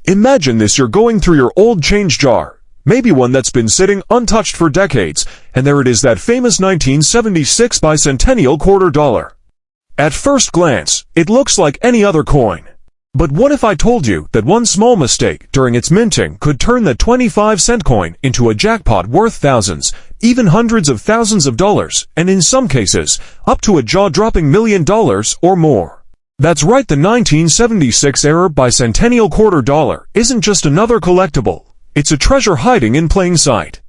Imagine this: you're going through your old change jar, maybe one that's been sitting untouched for decades, and there it is, that famous 1976 bicentennial quarter dollar. At first glance, it looks like any other coin. But what if I told you that one small mistake during its minting could turn the 25-cent coin into a jackpot worth thousands, even hundreds of thousands of dollars, and in some cases, up to a jaw-dropping $1 million or more? That's right, the 1976 Error Bicentennial Quarter Dollar isn't just another collectible. It's a treasure hiding in plain sight.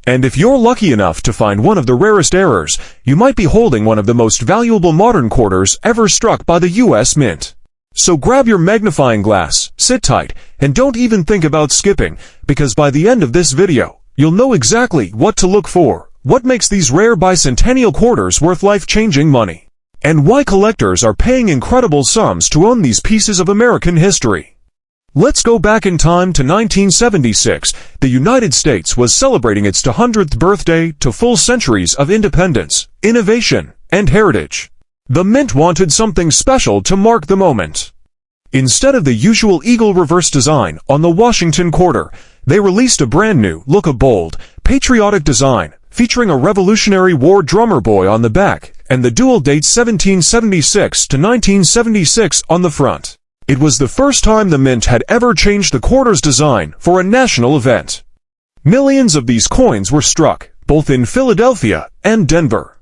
And if you're lucky enough to find one of the rarest errors, you might be holding one of the most valuable modern quarters ever struck by the U.S. Mint. So grab your magnifying glass, sit tight, and don't even think about skipping, because by the end of this video, you'll know exactly what to look for, what makes these rare bicentennial quarters worth life-changing money, and why collectors are paying incredible sums to own these pieces of American history. Let's go back in time to 1976. The United States was celebrating its 200th birthday to full centuries of independence, innovation, and heritage. The Mint wanted something special to mark the moment. Instead of the usual eagle reverse design on the Washington quarter, they released a brand new look, a bold, patriotic design, featuring a Revolutionary War drummer boy on the back, and the dual dates 1776 to 1976 on the front. It was the first time the Mint had ever changed the quarter's design for a national event. Millions of these coins were struck, both in Philadelphia and Denver.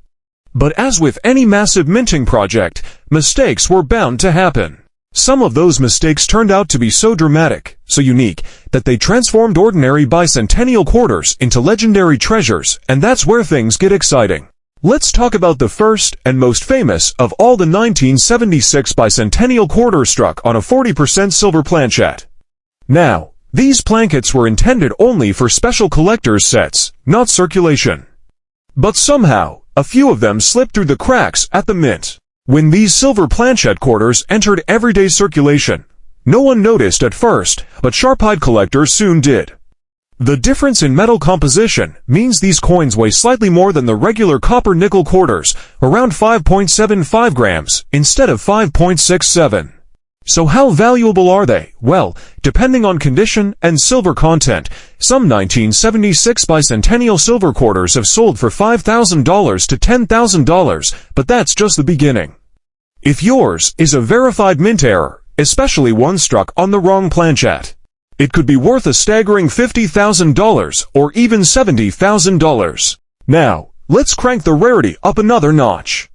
But as with any massive minting project, mistakes were bound to happen. Some of those mistakes turned out to be so dramatic, so unique, that they transformed ordinary bicentennial quarters into legendary treasures, and that's where things get exciting. Let's talk about the first and most famous of all, the 1976 bicentennial quarter struck on a 40% silver planchet. Now, these plankets were intended only for special collector's sets, not circulation. But somehow, a few of them slipped through the cracks at the Mint. When these silver planchet quarters entered everyday circulation, no one noticed at first, but sharp-eyed collectors soon did. The difference in metal composition means these coins weigh slightly more than the regular copper-nickel quarters, around 5.75 grams, instead of 5.67. So how valuable are they? Well, depending on condition and silver content, some 1976 bicentennial silver quarters have sold for $5,000 to $10,000, but that's just the beginning. If yours is a verified Mint error, especially one struck on the wrong planchet, it could be worth a staggering $50,000 or even $70,000. Now, let's crank the rarity up another notch.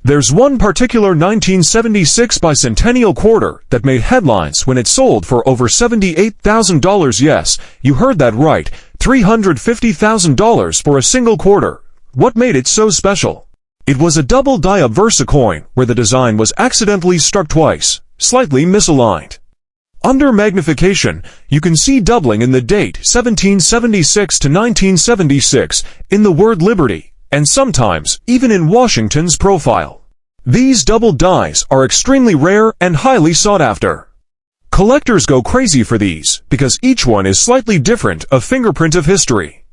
There's one particular 1976 bicentennial quarter that made headlines when it sold for over $78,000. Yes, you heard that right, $350,000 for a single quarter. What made it so special? It was a double die obversa coin where the design was accidentally struck twice, slightly misaligned. Under magnification, you can see doubling in the date 1776 to 1976, in the word Liberty, and sometimes even in Washington's profile. These double dies are extremely rare and highly sought after. Collectors go crazy for these because each one is slightly different, a fingerprint of history.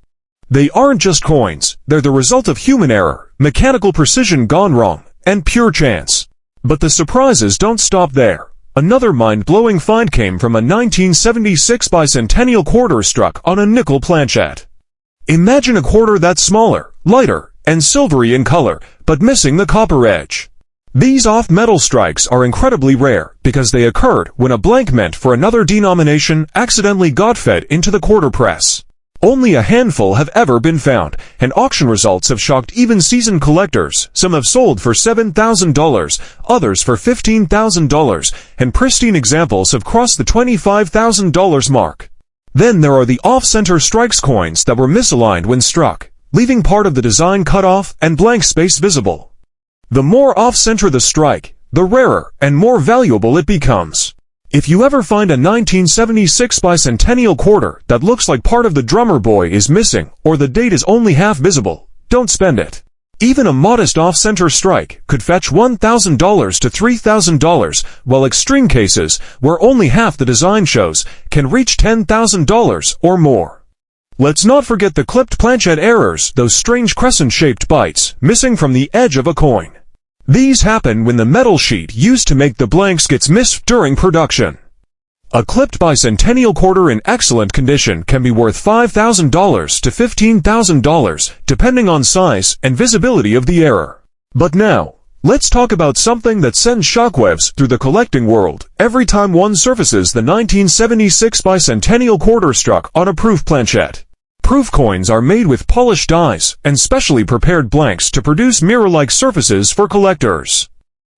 They aren't just coins, they're the result of human error, mechanical precision gone wrong, and pure chance. But the surprises don't stop there. Another mind-blowing find came from a 1976 bicentennial quarter struck on a nickel planchet. Imagine a quarter that's smaller, lighter, and silvery in color, but missing the copper edge. These off-metal strikes are incredibly rare because they occurred when a blank meant for another denomination accidentally got fed into the quarter press. Only a handful have ever been found, and auction results have shocked even seasoned collectors. Some have sold for $7,000, others for $15,000, and pristine examples have crossed the $25,000 mark. Then there are the off-center strikes, coins that were misaligned when struck, leaving part of the design cut off and blank space visible. The more off-center the strike, the rarer and more valuable it becomes. If you ever find a 1976 bicentennial quarter that looks like part of the drummer boy is missing or the date is only half visible, don't spend it. Even a modest off-center strike could fetch $1,000 to $3,000, while extreme cases, where only half the design shows, can reach $10,000 or more. Let's not forget the clipped planchet errors, those strange crescent-shaped bites missing from the edge of a coin. These happen when the metal sheet used to make the blanks gets missed during production. A clipped bicentennial quarter in excellent condition can be worth $5,000 to $15,000, depending on size and visibility of the error. But now, let's talk about something that sends shockwaves through the collecting world every time one surfaces the 1976 bicentennial quarter struck on a proof planchette. Proof coins are made with polished dies and specially prepared blanks to produce mirror-like surfaces for collectors.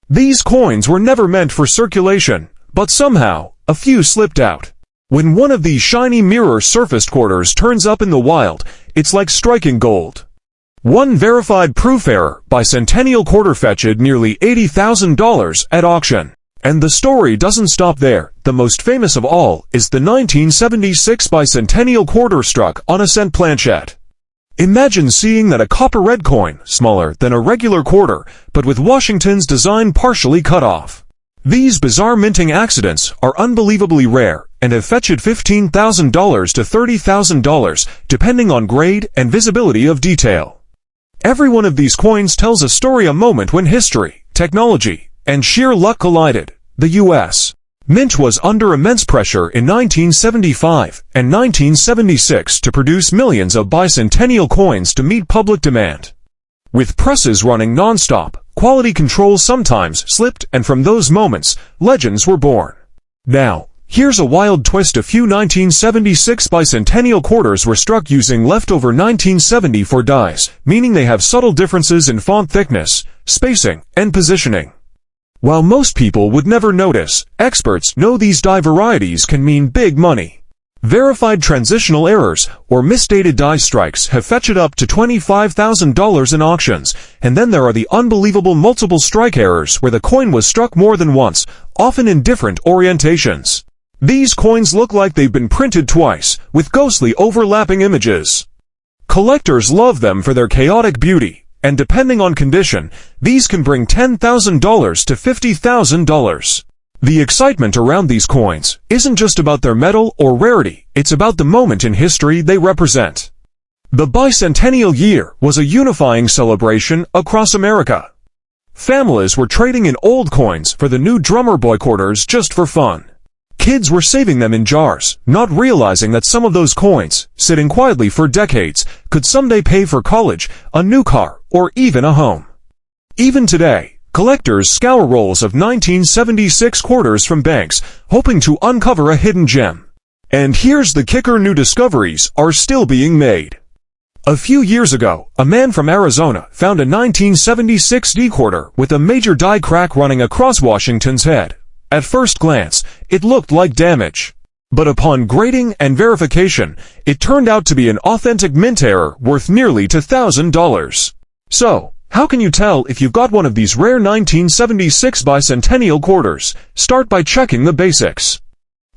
These coins were never meant for circulation, but somehow, a few slipped out. When one of these shiny mirror-surfaced quarters turns up in the wild, it's like striking gold. One verified proof error bicentennial quarter fetched nearly $80,000 at auction. And the story doesn't stop there. The most famous of all is the 1976 bicentennial quarter struck on a cent planchette. Imagine seeing that a copper red coin, smaller than a regular quarter, but with Washington's design partially cut off. These bizarre minting accidents are unbelievably rare and have fetched $15,000 to $30,000, depending on grade and visibility of detail. Every one of these coins tells a story, a moment when history, technology, and sheer luck collided. The U.S. Mint was under immense pressure in 1975 and 1976 to produce millions of bicentennial coins to meet public demand. With presses running non-stop, quality control sometimes slipped, and from those moments, legends were born. Now, here's a wild twist. A few 1976 bicentennial quarters were struck using leftover 1974 dies, meaning they have subtle differences in font thickness, spacing, and positioning. While most people would never notice, experts know these die varieties can mean big money. Verified transitional errors or misdated die strikes have fetched up to $25,000 in auctions, and then there are the unbelievable multiple strike errors where the coin was struck more than once, often in different orientations. These coins look like they've been printed twice, with ghostly overlapping images. Collectors love them for their chaotic beauty, and depending on condition, these can bring $10,000 to $50,000. The excitement around these coins isn't just about their metal or rarity, it's about the moment in history they represent. The bicentennial year was a unifying celebration across America. Families were trading in old coins for the new drummer boy quarters just for fun. Kids were saving them in jars, not realizing that some of those coins, sitting quietly for decades, could someday pay for college, a new car, or even a home. Even today, collectors scour rolls of 1976 quarters from banks, hoping to uncover a hidden gem. And here's the kicker: new discoveries are still being made. A few years ago, a man from Arizona found a 1976 D quarter with a major die crack running across Washington's head. At first glance, it looked like damage. But upon grading and verification, it turned out to be an authentic mint error worth nearly $2,000. So, how can you tell if you've got one of these rare 1976 bicentennial quarters? Start by checking the basics.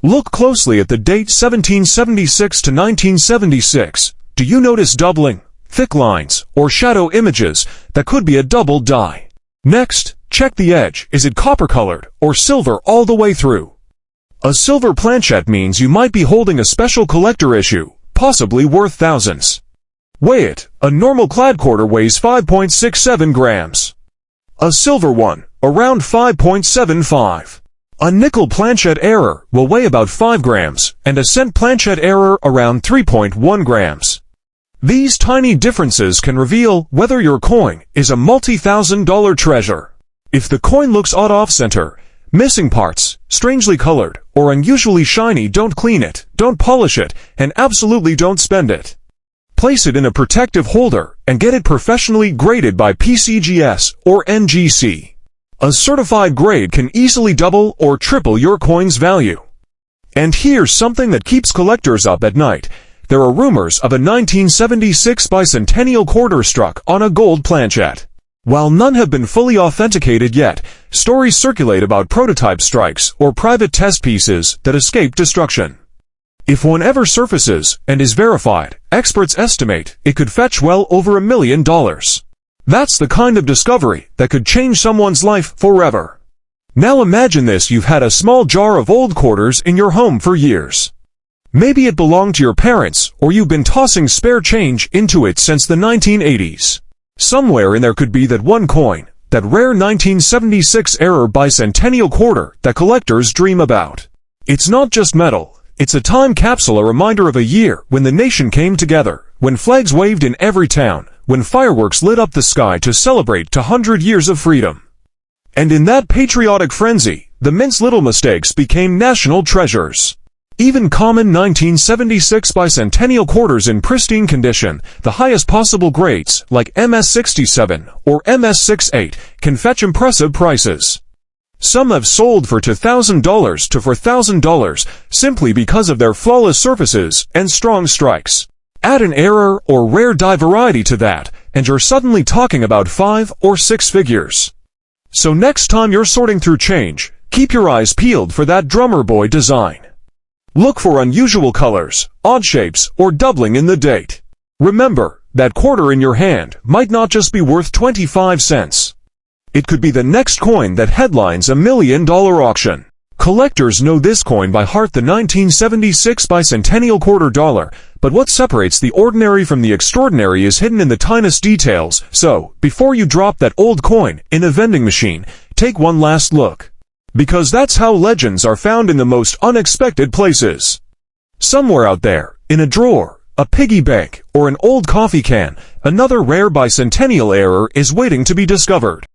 Look closely at the date 1776 to 1976. Do you notice doubling, thick lines, or shadow images that could be a double die? Next, check the edge. Is it copper-colored or silver all the way through? A silver planchette means you might be holding a special collector issue, possibly worth thousands. Weigh it. A normal clad quarter weighs 5.67 grams. A silver one, around 5.75. A nickel planchette error will weigh about 5 grams, and a cent planchette error around 3.1 grams. These tiny differences can reveal whether your coin is a multi-thousand-dollar treasure. If the coin looks odd off-center, missing parts, strangely colored, or unusually shiny, don't clean it, don't polish it, and absolutely don't spend it. Place it in a protective holder and get it professionally graded by PCGS or NGC. A certified grade can easily double or triple your coin's value. And here's something that keeps collectors up at night. There are rumors of a 1976 bicentennial quarter struck on a gold planchette. While none have been fully authenticated yet, stories circulate about prototype strikes or private test pieces that escape destruction. If one ever surfaces and is verified, experts estimate it could fetch well over $1 million. That's the kind of discovery that could change someone's life forever. Now imagine this: you've had a small jar of old quarters in your home for years. Maybe it belonged to your parents, or you've been tossing spare change into it since the 1980s. Somewhere in there could be that one coin, that rare 1976 Error Bicentennial Quarter that collectors dream about. It's not just metal. It's a time capsule, a reminder of a year when the nation came together, when flags waved in every town, when fireworks lit up the sky to celebrate 200 years of freedom. And in that patriotic frenzy, the Mint's little mistakes became national treasures. Even common 1976 bicentennial quarters in pristine condition, the highest possible grades, like MS-67 or MS-68, can fetch impressive prices. Some have sold for $2,000 to $4,000 simply because of their flawless surfaces and strong strikes. Add an error or rare die variety to that, and you're suddenly talking about 5 or 6 figures. So next time you're sorting through change, keep your eyes peeled for that drummer boy design. Look for unusual colors, odd shapes, or doubling in the date. Remember, that quarter in your hand might not just be worth 25 cents. It could be the next coin that headlines a $1 million auction. Collectors know this coin by heart, the 1976 bicentennial quarter dollar, but what separates the ordinary from the extraordinary is hidden in the tiniest details. So, before you drop that old coin in a vending machine, take one last look. Because that's how legends are found, in the most unexpected places. Somewhere out there, in a drawer, a piggy bank, or an old coffee can, another rare bicentennial error is waiting to be discovered.